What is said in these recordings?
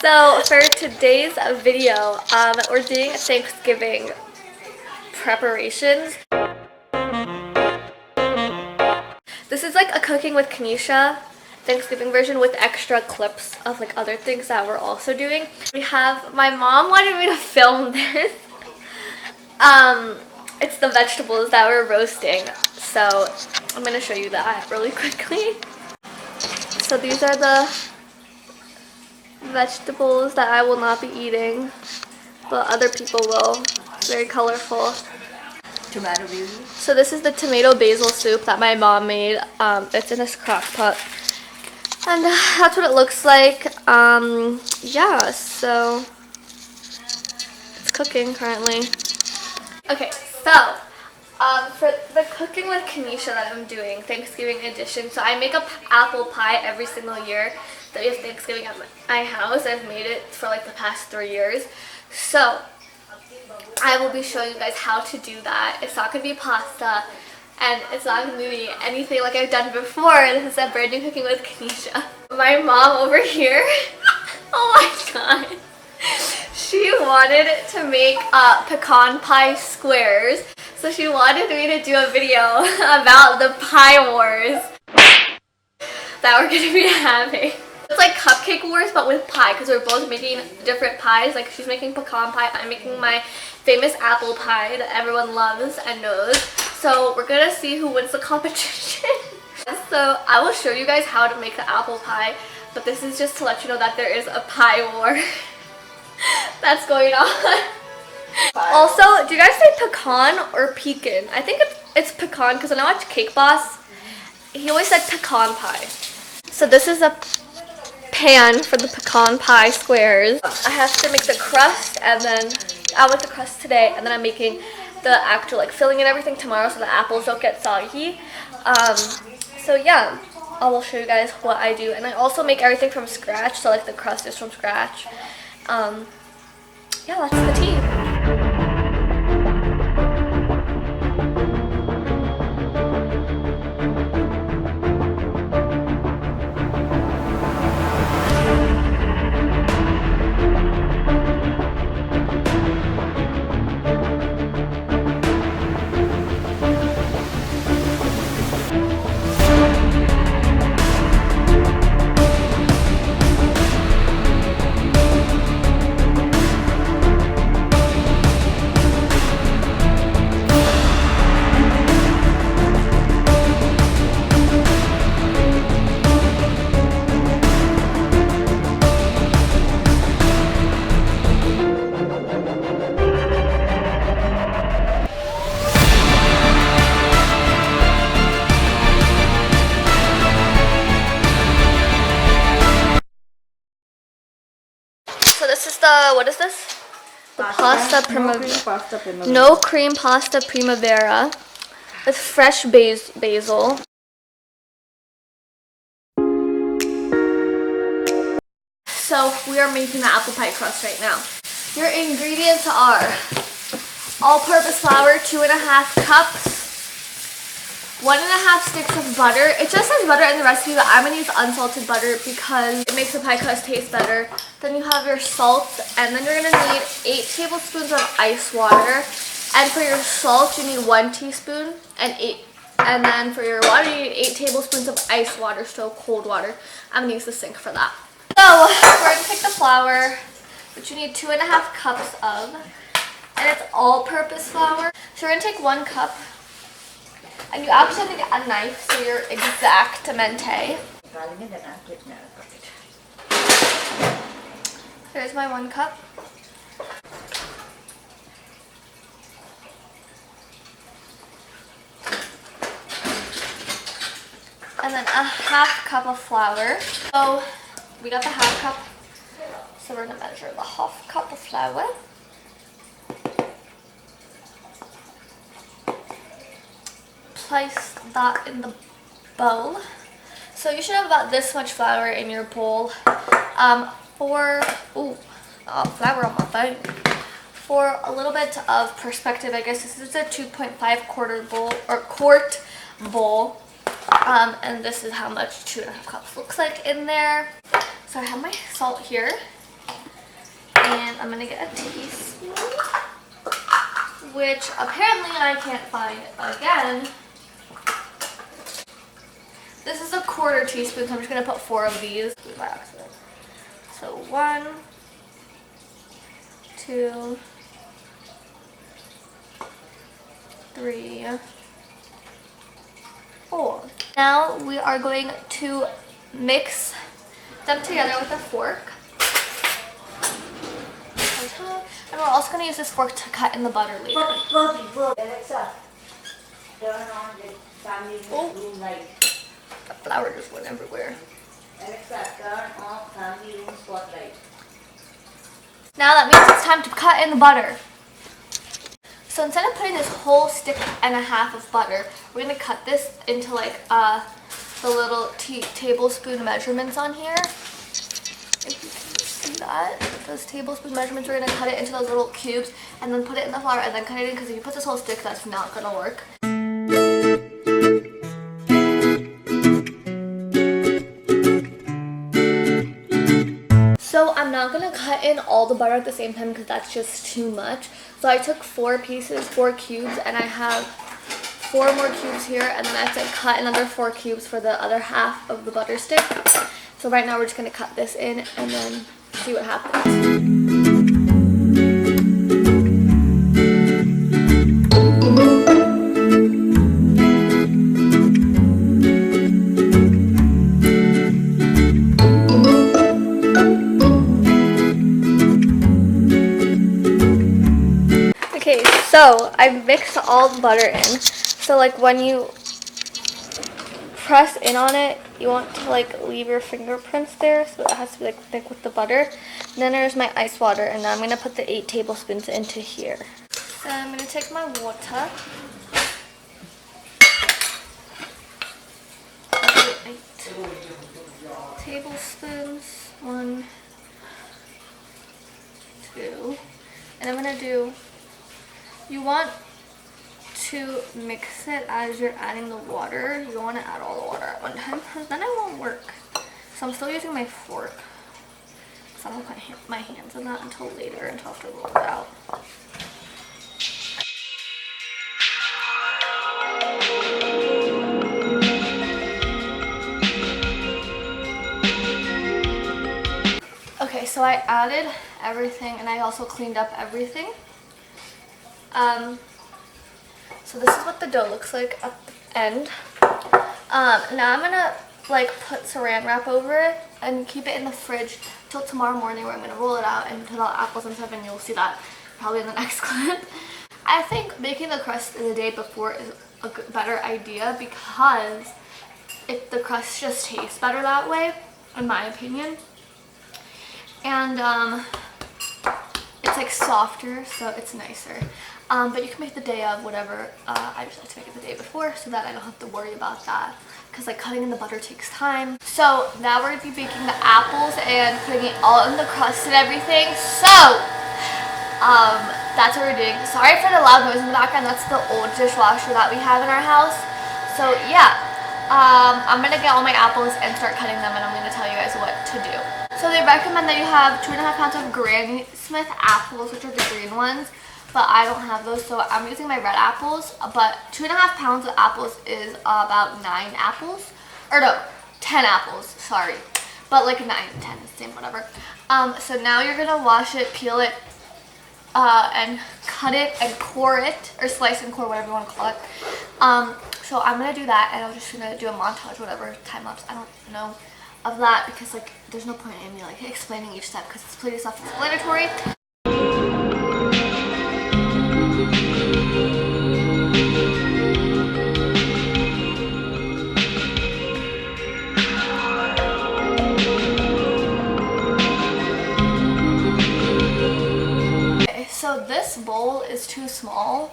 So for today's video, we're doing Thanksgiving preparations. This is like a cooking with Kenisha Thanksgiving version with extra clips of like other things that we're also doing. We have, my mom wanted me to film this. It's the vegetables that we're roasting. So I'm gonna show you that really quickly. So these are the vegetables that I will not be eating, but other people will. It's very colorful. Tomato basil. So this is the tomato basil soup that my mom made. It's in this crock pot. And that's what it looks like. Yeah, so it's cooking currently. Okay, so for the cooking with Kenisha that I'm doing, Thanksgiving edition, so I make an apple pie every single year that we have Thanksgiving at my house. I've made it for like the past 3 years. So I will be showing you guys how to do that. It's not going to be pasta, and it's not going to be anything like I've done before. This is a brand new cooking with Kenisha. My mom over here, oh my god. She wanted to make pecan pie squares. So she wanted me to do a video about the pie wars that we're going to be having. It's like cupcake wars but with pie, because we're both making different pies. Like she's making pecan pie, I'm making my famous apple pie that everyone loves and knows. So we're going to see who wins the competition. So I will show you guys how to make the apple pie, but this is just to let you know that there is a pie war that's going on. Also, do you guys say pecan or pecan? I think it's pecan, because when I watch Cake Boss, he always said pecan pie. So this is a pan for the pecan pie squares. I have to make the crust, and then I want the crust today, and then I'm making the actual like filling and everything tomorrow so the apples don't get soggy. So yeah, I will show you guys what I do, and I also make everything from scratch, so like the crust is from scratch. Yeah, that's the tea. So this is the, what is this? The pasta primavera. No cream pasta primavera with fresh basil. So we are making the apple pie crust right now. Your ingredients are all-purpose flour, 2½ cups, 1½ sticks of butter. It just says butter in the recipe, but I'm going to use unsalted butter because it makes the pie crust taste better. Then you have your salt, and then you're going to need 8 tablespoons of ice water. And for your salt, you need 1 teaspoon, and then for your water, you need 8 tablespoons of ice water, so cold water. I'm going to use the sink for that. So we're going to take the flour, which you need 2½ cups of, and it's all-purpose flour. So we're going to take 1 cup. And you actually need a knife, so you're exactamente. Here's my 1 cup. And then a ½ cup of flour. So we got the ½ cup. So we're gonna measure the ½ cup of flour. Place that in the bowl. So you should have about this much flour in your bowl. Flour on my phone. For a little bit of perspective, I guess this is a 2.5 quart bowl. And this is how much 2½ cups looks like in there. So I have my salt here. And I'm gonna get a teaspoon, which apparently I can't find again. This is a 1/4 teaspoon, so I'm just gonna put 4 of these by accident. So 1, 2, 3, 4. Now we are going to mix them together with a fork. And we're also going to use this fork to cut in the butter later. Alexa, turn on the family room light. The flour just went everywhere. Alexa, turn on family room spotlight. Now that means it's time to cut in the butter. So instead of putting this whole stick and a half of butter, we're going to cut this into like the little tablespoon measurements on here. If you can see that, those tablespoon measurements, we're going to cut it into those little cubes and then put it in the flour and then cut it in, because if you put this whole stick, that's not going to work. So I'm not going to cut in all the butter at the same time because that's just too much. So I took 4 cubes, and I have 4 more cubes here, and then I have to cut another 4 cubes for the other half of the butter stick. So right now we're just going to cut this in and then see what happens. Okay, so I mixed all the butter in. So like when you press in on it, you want to like leave your fingerprints there, so it has to be like thick with the butter. And then there's my ice water, and now I'm gonna put the 8 tablespoons into here. So I'm gonna take my water. 8 tablespoons. 1, 2, and I'm gonna do. You want to mix it as you're adding the water. You don't want to add all the water at one time, because then it won't work. So I'm still using my fork, because I don't put my hands in that until later, until after roll it out. Okay, so I added everything, and I also cleaned up everything. So this is what the dough looks like at the end. Now I'm gonna like put saran wrap over it and keep it in the fridge till tomorrow morning, where I'm gonna roll it out and put all the apples and stuff, and you'll see that probably in the next clip. I think making the crust the day before is a better idea, because the crust just tastes better that way, in my opinion. And it's like softer, so it's nicer. But you can make the day of, whatever. I just like to make it the day before so that I don't have to worry about that, because like cutting in the butter takes time. So now we're going to be baking the apples and putting it all in the crust and everything. So that's what we're doing. Sorry for the loud noise in the background. That's the old dishwasher that we have in our house. So yeah, I'm going to get all my apples and start cutting them, and I'm going to tell you guys what to do. So they recommend that you have 2.5 pounds of Granny Smith apples, which are the green ones. But I don't have those, so I'm using my red apples. But 2.5 pounds of apples is about 9 apples. Or no, 10 apples, sorry. But like 9, 10, same, whatever. So now you're gonna wash it, peel it, and cut it and core it, or slice and core, whatever you want to call it. So I'm gonna do that, and I'm just gonna do a montage, whatever, time lapse, I don't know, of that, because like there's no point in me like explaining each step, because it's pretty self-explanatory. So this bowl is too small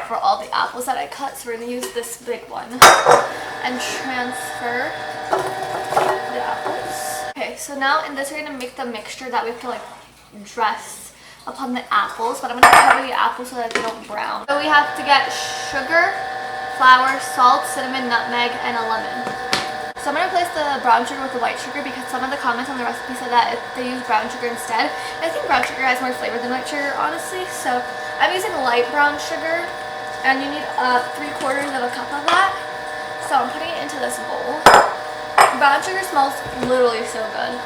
for all the apples that I cut, so we're going to use this big one and transfer the apples. Okay, so now in this we're going to make the mixture that we have to like dress upon the apples, but I'm going to cover the apples so that they don't brown. So we have to get sugar, flour, salt, cinnamon, nutmeg, and a lemon. So So I'm going to replace the brown sugar with the white sugar because some of the comments on the recipe said that if they use brown sugar instead. And I think brown sugar has more flavor than white sugar, honestly. So I'm using light brown sugar, and you need 3/4 of a cup of that. So I'm putting it into this bowl. Brown sugar smells literally so good.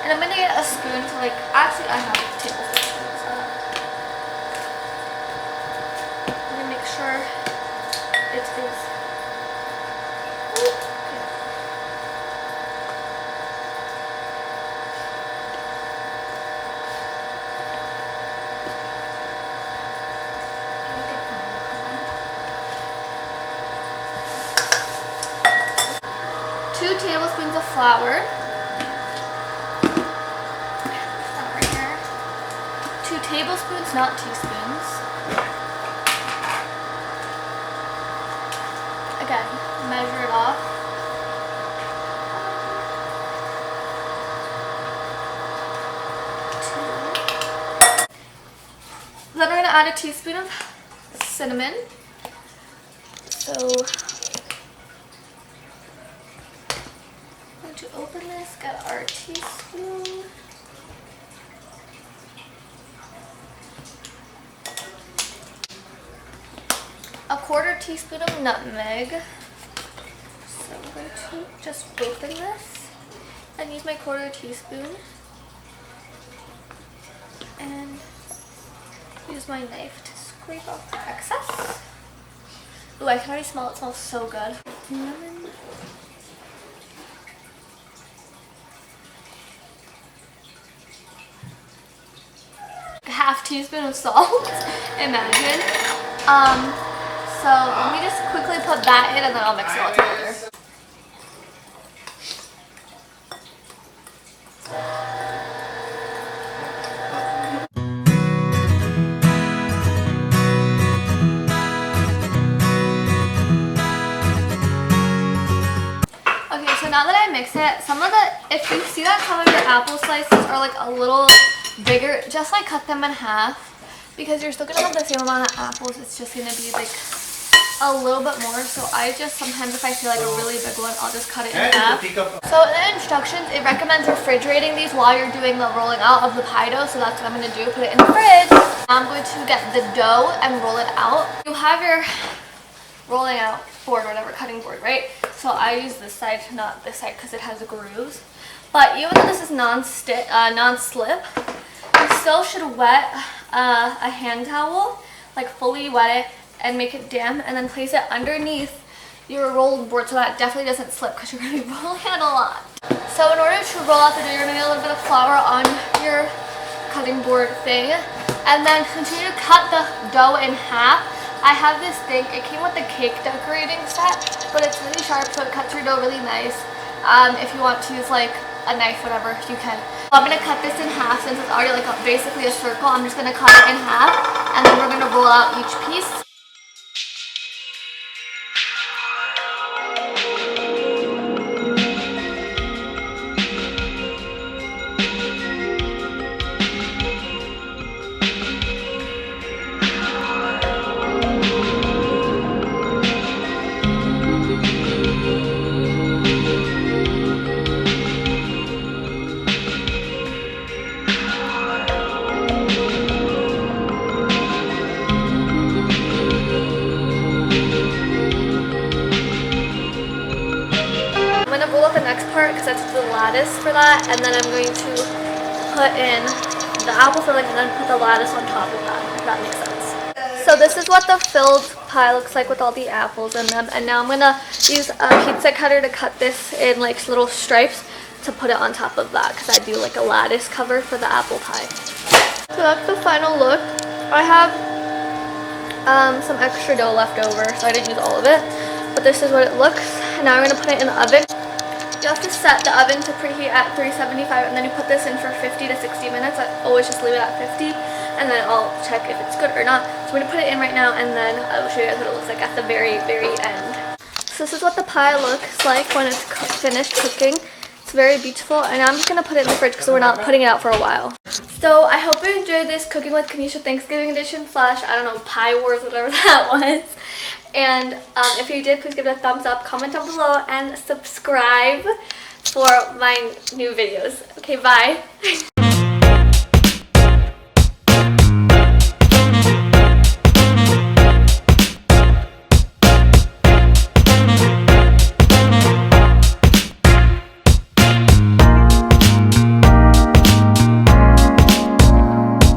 And I'm going to get a spoon to actually I have a tablespoon. So I'm going to make sure it is. Two tablespoons of flour. Right here. 2 tablespoons, not teaspoons. Again, measure it off. Then we're going to add a teaspoon of cinnamon. So I'm going to open this, get our teaspoon. A 1/4 teaspoon of nutmeg. So I'm going to just open this and use my 1/4 teaspoon and use my knife to scrape off the excess. Ooh, I can already smell it. It smells so good. Lemon. A 1/2 teaspoon of salt. Imagine. So let me just quickly put that in and then I'll mix it all together. Okay, so now that I mix it, if you see that some of your apple slices are a little bigger, just cut them in half because you're still gonna have the same amount of apples. It's just gonna be a little bit more. So I just sometimes, if I feel a really big one, I'll just cut it in half. So in the instructions, it recommends refrigerating these while you're doing the rolling out of the pie dough. So that's what I'm gonna do. Put it in the fridge. Now I'm going to get the dough and roll it out. You have your rolling out board, whatever, cutting board, right? So I use this side, not this side, because it has grooves. But even though this is non-slip, you still should wet a hand towel, fully wet it and make it damp, and then place it underneath your rolling board so that it definitely doesn't slip because you're going to be rolling it a lot. So in order to roll out the dough, you're going to get a little bit of flour on your cutting board thing, and then continue to cut the dough in half. I have this thing, it came with the cake decorating set, but it's really sharp so it cuts your dough really nice. If you want to use a knife, whatever, you can. So I'm going to cut this in half since it's already basically a circle. I'm just going to cut it in half and then we're going to roll out each piece. Because that's the lattice for that, and then I'm going to put in the apple filling and then put the lattice on top of that, if that makes sense. So this is what the filled pie looks like with all the apples in them, and now I'm going to use a pizza cutter to cut this in little stripes to put it on top of that, because I do a lattice cover for the apple pie. So that's the final look. I have some extra dough left over, so I didn't use all of it, but this is what it looks. And now we're going to put it in the oven. You have to set the oven to preheat at 375, and then you put this in for 50 to 60 minutes. I always just leave it at 50, and then I'll check if it's good or not. So I'm going to put it in right now, and then I will show you guys what it looks like at the very, very end. So this is what the pie looks like when it's finished cooking. It's very beautiful, and I'm just going to put it in the fridge because we're not putting it out for a while. So I hope you enjoyed this Cooking with Kenisha Thanksgiving edition / I don't know, Pie Wars, whatever that was. And if you did, please give it a thumbs up, comment down below, and subscribe for my new videos. Okay, bye.